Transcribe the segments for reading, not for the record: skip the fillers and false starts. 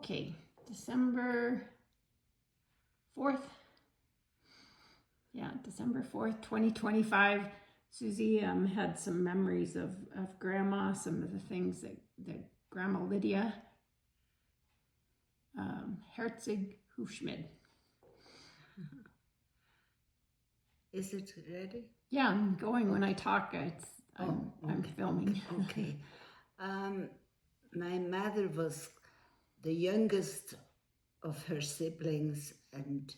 Okay, December 4th. Yeah, December 4th, 2025. Susie had some memories of Grandma, some of the things that Grandma Lydia Herzig Hufschmid. Is it ready? Yeah, I'm going when I talk. I'm filming. Okay. My mother was the youngest of her siblings, and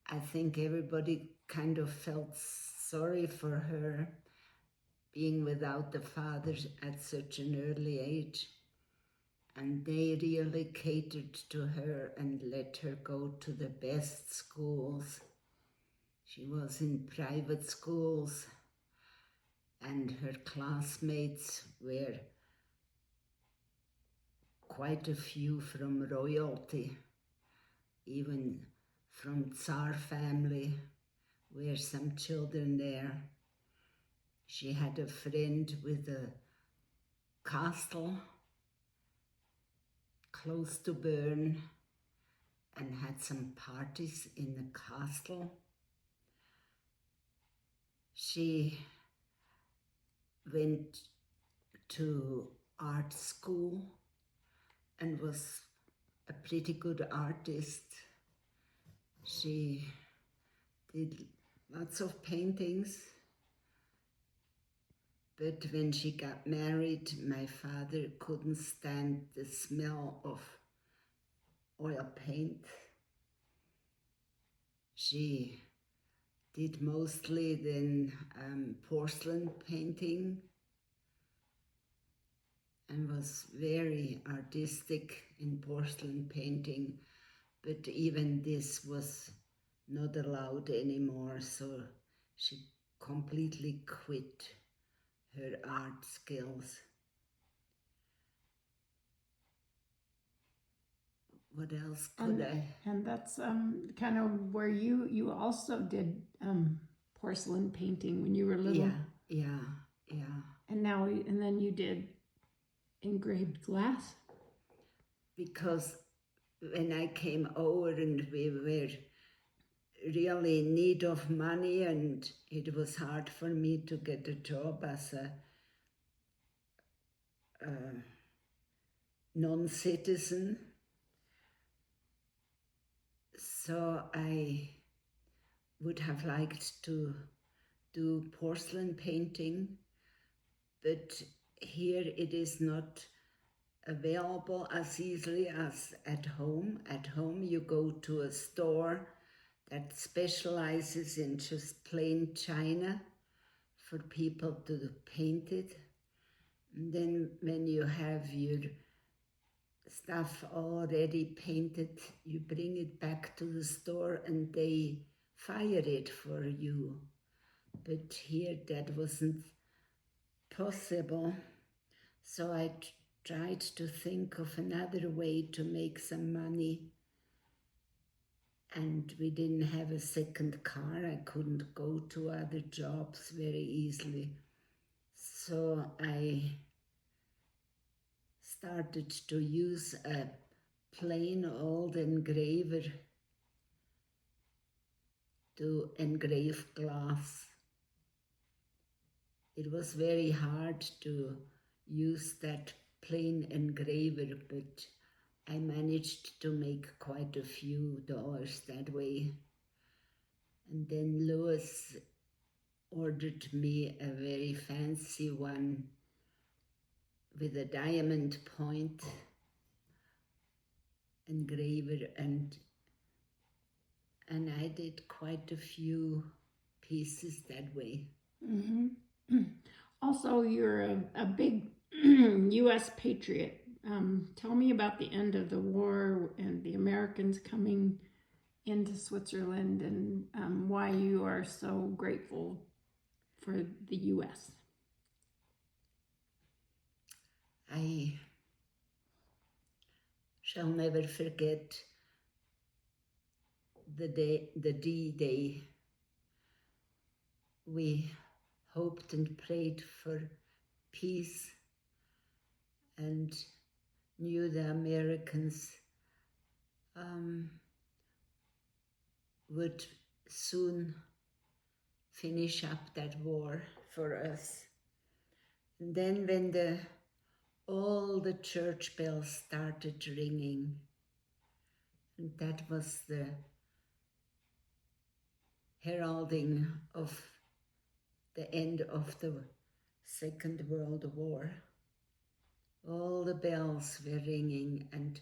I think everybody kind of felt sorry for her being without the father at such an early age. And they really catered to her and let her go to the best schools. She was in private schools, and her classmates were quite a few from royalty, even from Tsar family, were some children there. She had a friend with a castle close to Bern and had some parties in the castle. She went to art school and was a pretty good artist. She did lots of paintings, but when she got married, my father couldn't stand the smell of oil paint. She did mostly then porcelain painting and was very artistic in porcelain painting, but even this was not allowed anymore, so she completely quit her art skills. What else could I? And that's kind of where you also did porcelain painting when you were little. Yeah. And then you did engraved glass. Because when I came over and we were really in need of money, and it was hard for me to get a job as a non-citizen. So I would have liked to do porcelain painting, but here it is not available as easily as at home. At home you go to a store that specializes in just plain china for people to paint it. And then when you have your stuff already painted, you bring it back to the store and they fire it for you. But here that wasn't possible. So I tried to think of another way to make some money. And we didn't have a second car. I couldn't go to other jobs very easily. So I started to use a plain old engraver to engrave glass. It was very hard to use that plain engraver, but I managed to make quite a few dollars that way. And then Louis ordered me a very fancy one with a diamond point engraver, and I did quite a few pieces that way. Mm-hmm. Also, you're a big U.S. patriot. Tell me about the end of the war and the Americans coming into Switzerland, and why you are so grateful for the U.S. I shall never forget the D-Day. We hoped and prayed for peace, and knew the Americans would soon finish up that war for us. And then when all the church bells started ringing, and that was the heralding of the end of the Second World War. All the bells were ringing and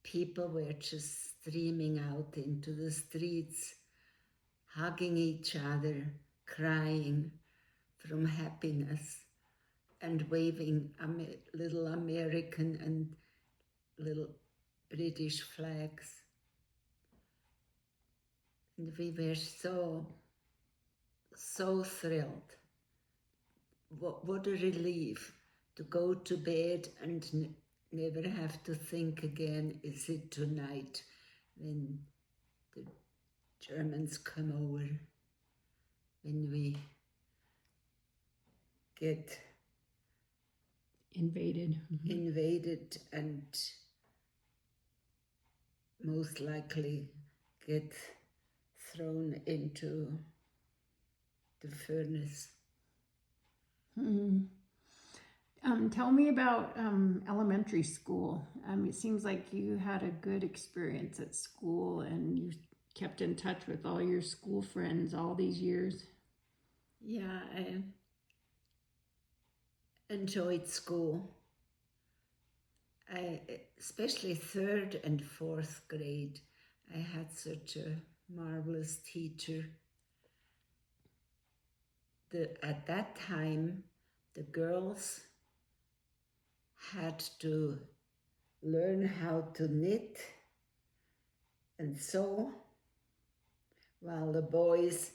people were just streaming out into the streets, hugging each other, crying from happiness and waving little American and little British flags. And we were so thrilled. What a relief to go to bed and never have to think again, is it tonight when the Germans come over, when we get invaded and most likely get thrown into the furnace. Tell me about elementary school. It seems like you had a good experience at school and you kept in touch with all your school friends all these years. Yeah, I enjoyed school. Especially third and fourth grade, I had such a marvelous teacher. At that time, the girls had to learn how to knit and sew, while the boys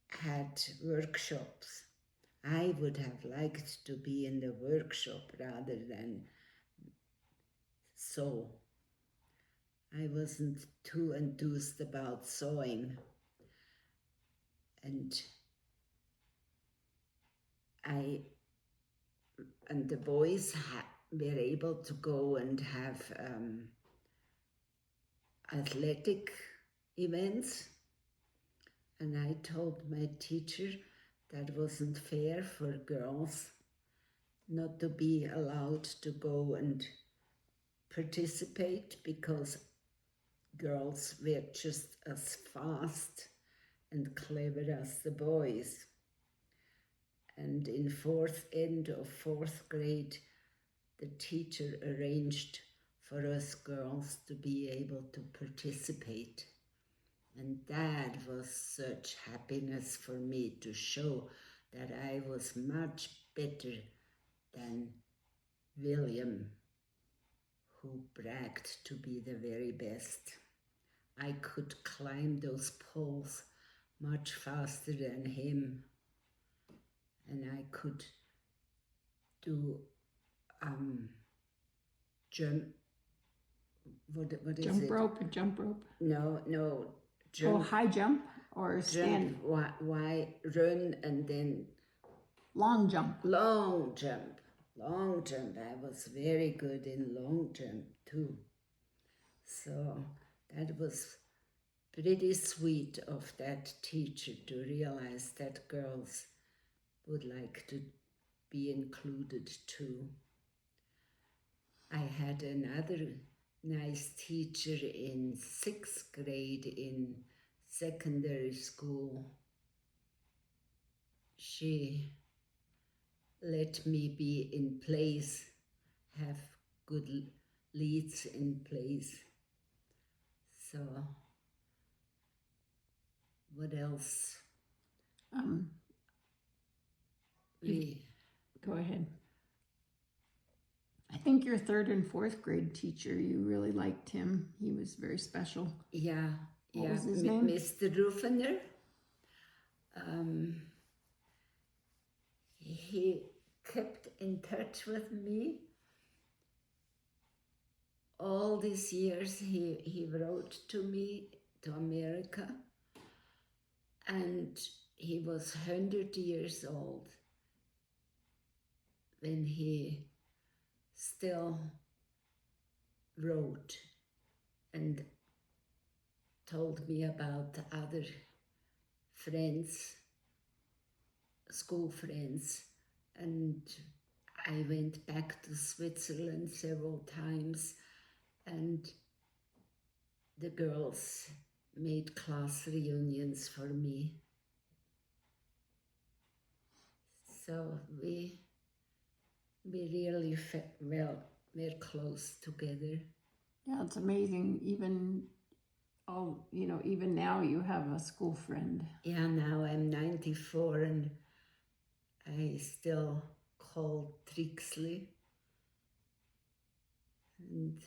had workshops. I would have liked to be in the workshop rather than sew. I wasn't too enthused about sewing. And the boys were able to go and have athletic events. And I told my teacher that wasn't fair for girls not to be allowed to go and participate, because girls were just as fast and clever as the boys. And in end of fourth grade, the teacher arranged for us girls to be able to participate. And that was such happiness for me, to show that I was much better than William, who bragged to be the very best. I could climb those poles much faster than him, and I could do jump. What is jump it? Jump rope. No. Jump. High jump or stand. Why run and then long jump. Long jump. I was very good in long jump too. So that was pretty sweet of that teacher to realize that girls would like to be included too. I had another nice teacher in 6th grade in secondary school. She let me be in place, have good leads in place. So, what else? Go ahead. I think your 3rd and 4th grade teacher, you really liked him. He was very special. Yeah. What was his name? Mr. Rufener. He kept in touch with me all these years. He wrote to me to America, and he was 100 years old when he still wrote and told me about other friends, school friends, and I went back to Switzerland several times, and the girls made class reunions for me. So we really we're close together. Yeah, it's amazing. Even now you have a school friend. Yeah, now I'm 94 and I still call Trixley. And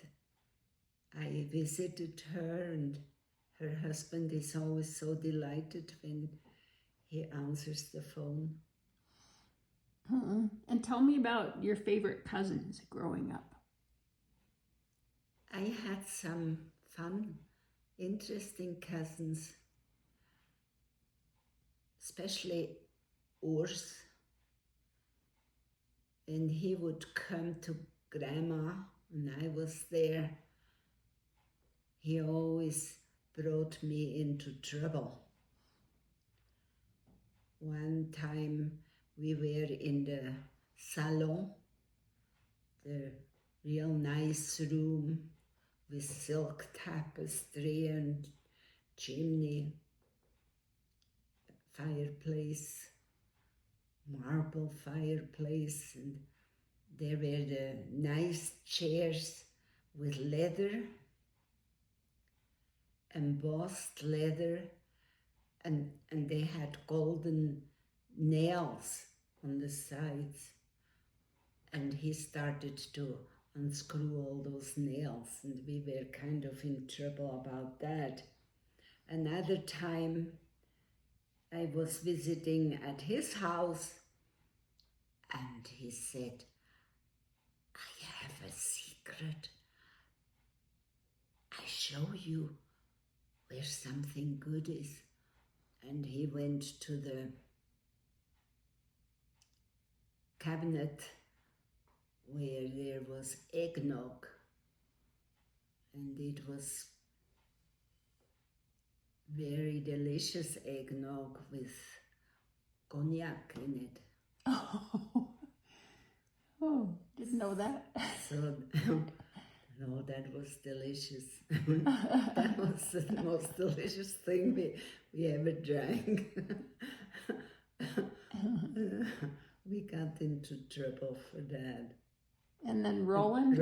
I visited her, and her husband is always so delighted when he answers the phone. And tell me about your favorite cousins growing up. I had some fun, interesting cousins, especially Urs. And he would come to Grandma, and I was there. He always brought me into trouble. One time we were in the salon, the real nice room with silk tapestry and chimney, fireplace, marble fireplace, and there were the nice chairs with leather, embossed leather, and they had golden nails on the sides. And he started to unscrew all those nails, and we were kind of in trouble about that. Another time, I was visiting at his house, and he said, I have a secret. I show you where something good is. And he went to the cabinet where there was eggnog, and it was very delicious eggnog with cognac in it. Oh, didn't know that. So, no, that was delicious. That was the most delicious thing we ever drank. We got into trouble for that. And then Roland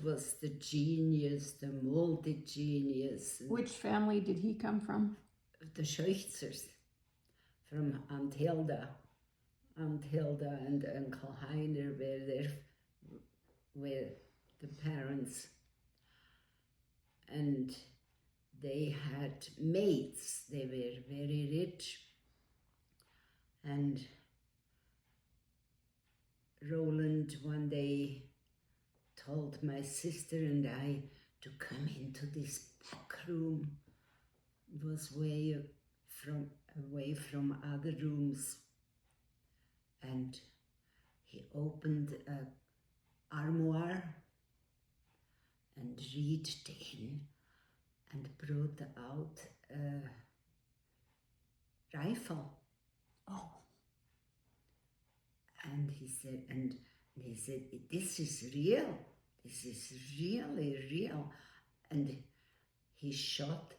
was the genius, the multi-genius. Which family did he come from? The Scheuchzers, from Aunt Hilda. Aunt Hilda and Uncle Heiner were the parents. And they had maids. They were very rich. And Roland one day told my sister and I to come into this back room. It was away from other rooms. And he opened an armoire and reached in and brought out a rifle. Oh. And he said, this is real. This is really real. And he shot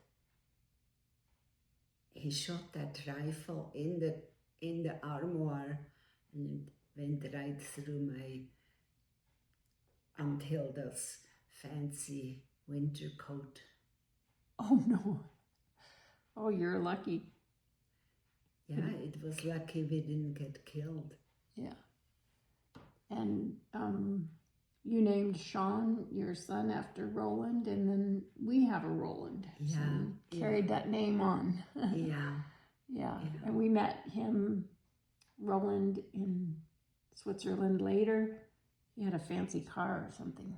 that rifle in the armoire, and it went right through my Aunt Hilda's fancy winter coat. Oh no. Oh, you're lucky. Yeah, it was lucky we didn't get killed. Yeah. And you named Sean, your son, after Roland, and then we have a Roland. Yeah. So carried that name on. Yeah. And we met him, Roland, in Switzerland later. He had a fancy car or something.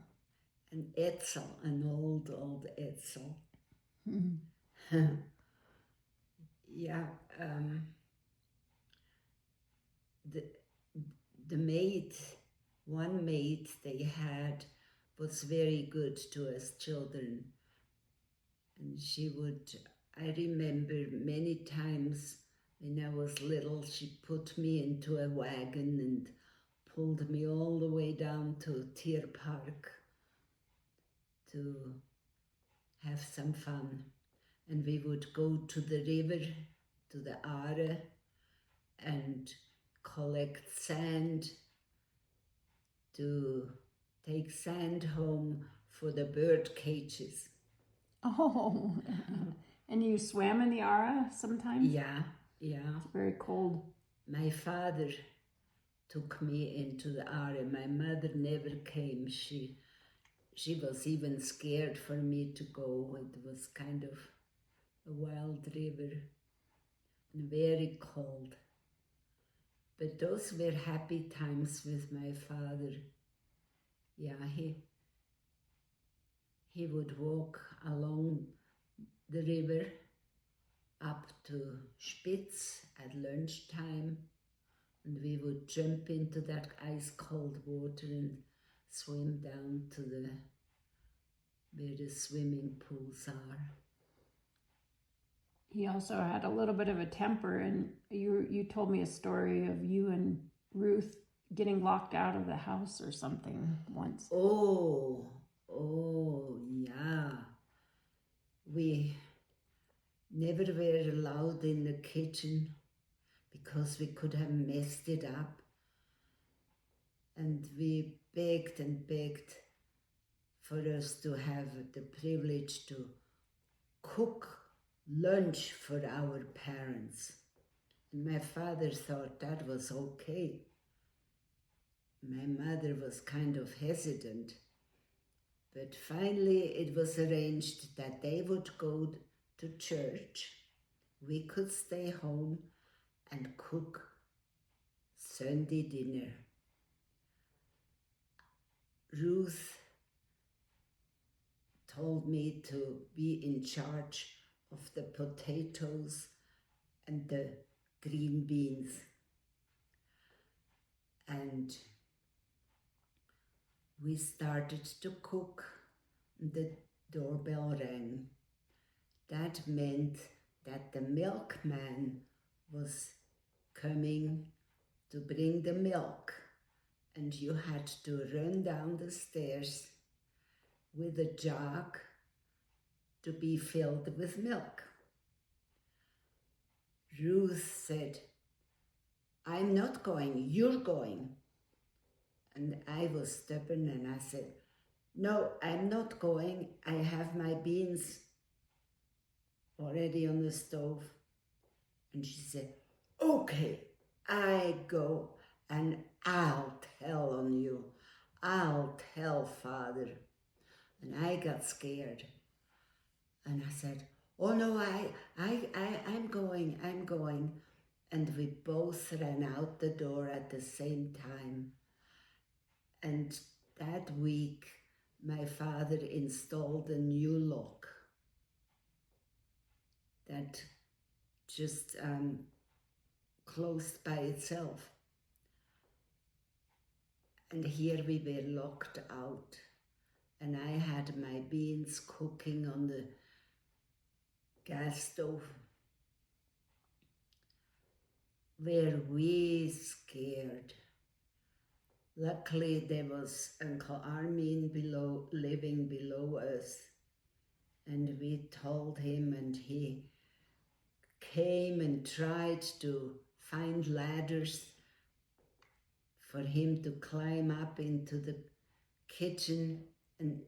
An Etzel, an old Etzel. Mm-hmm. Yeah. The maid, one maid they had was very good to us children. And she would, I remember many times when I was little, she put me into a wagon and pulled me all the way down to Deer Park to have some fun. And we would go to the river, to the Aare, and collect sand to take sand home for the bird cages. Oh, and you swam in the Ara sometimes? Yeah. It's very cold. My father took me into the Aare. My mother never came. She was even scared for me to go. It was kind of a wild river and very cold. But those were happy times with my father. Yeah, he would walk along the river up to Spitz at lunchtime, and we would jump into that ice-cold water and swim down to where the swimming pools are. He also had a little bit of a temper, and you told me a story of you and Ruth getting locked out of the house or something once. Oh, yeah. We never were allowed in the kitchen because we could have messed it up. And we begged and begged for us to have the privilege to cook lunch for our parents. And my father thought that was okay. My mother was kind of hesitant. But finally it was arranged that they would go to church. We could stay home and cook Sunday dinner. Ruth told me to be in charge of the potatoes and the green beans. And we started to cook. The doorbell rang. That meant that the milkman was coming to bring the milk, and you had to run down the stairs with a jug to be filled with milk. Ruth said, "I'm not going, you're going." And I was stubborn and I said, "No, I'm not going. I have my beans already on the stove." And she said, "Okay, I go and I'll tell on you. I'll tell Father." And I got scared. And I said, "Oh no, I'm going. And we both ran out the door at the same time. And that week, my father installed a new lock that just closed by itself. And here we were locked out. And I had my beans cooking on the gas stove. Were we scared? Luckily, there was Uncle Armin living below us. And we told him, and he came and tried to find ladders for him to climb up into the kitchen, and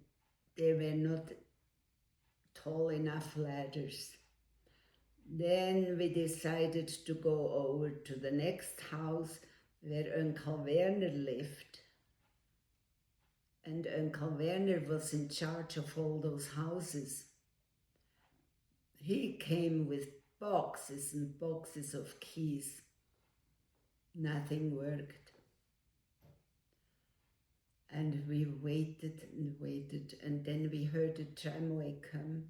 they were not tall enough ladders. Then we decided to go over to the next house where Uncle Werner lived. And Uncle Werner was in charge of all those houses. He came with boxes and boxes of keys. Nothing worked. And we waited and waited, and then we heard a tramway come.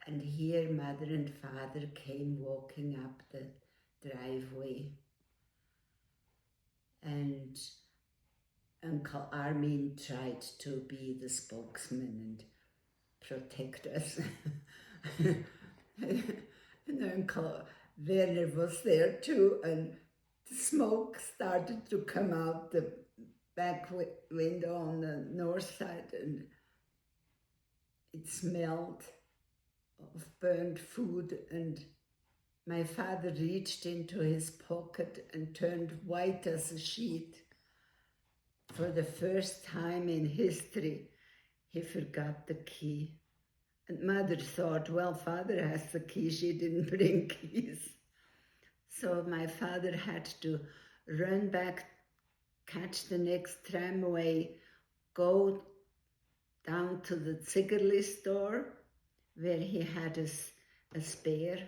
And here Mother and Father came walking up the driveway. And Uncle Armin tried to be the spokesman and protect us. And Uncle Werner was there too, and the smoke started to come out the back window on the north side, and it smelled of burnt food, and my father reached into his pocket and turned white as a sheet. For the first time in history, he forgot the key. And Mother thought, well, Father has the key, she didn't bring keys. So my father had to run back, catch the next tramway, go down to the Zigerli store where he had a spare.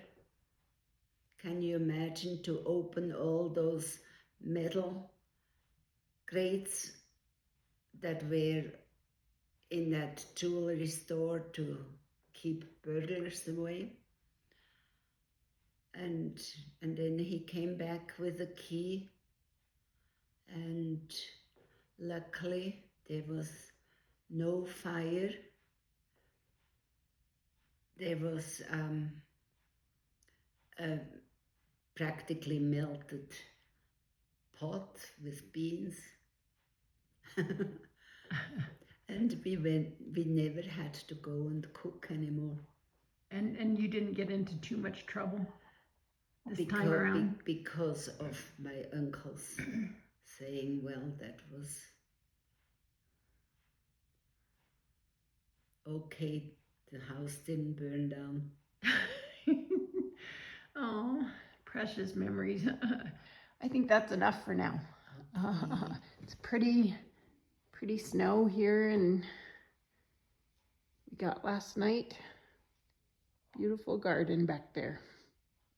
Can you imagine to open all those metal crates that were in that jewelry store to keep burglars away? And then he came back with a key, and luckily there was no fire. There was a practically melted pot with beans. And we never had to go and cook anymore. And you didn't get into too much trouble this time around? Because of my uncles saying, well, that was okay, the house didn't burn down. Oh, precious memories. I think that's enough for now. Okay. It's pretty snow here, and we got last night. Beautiful garden back there.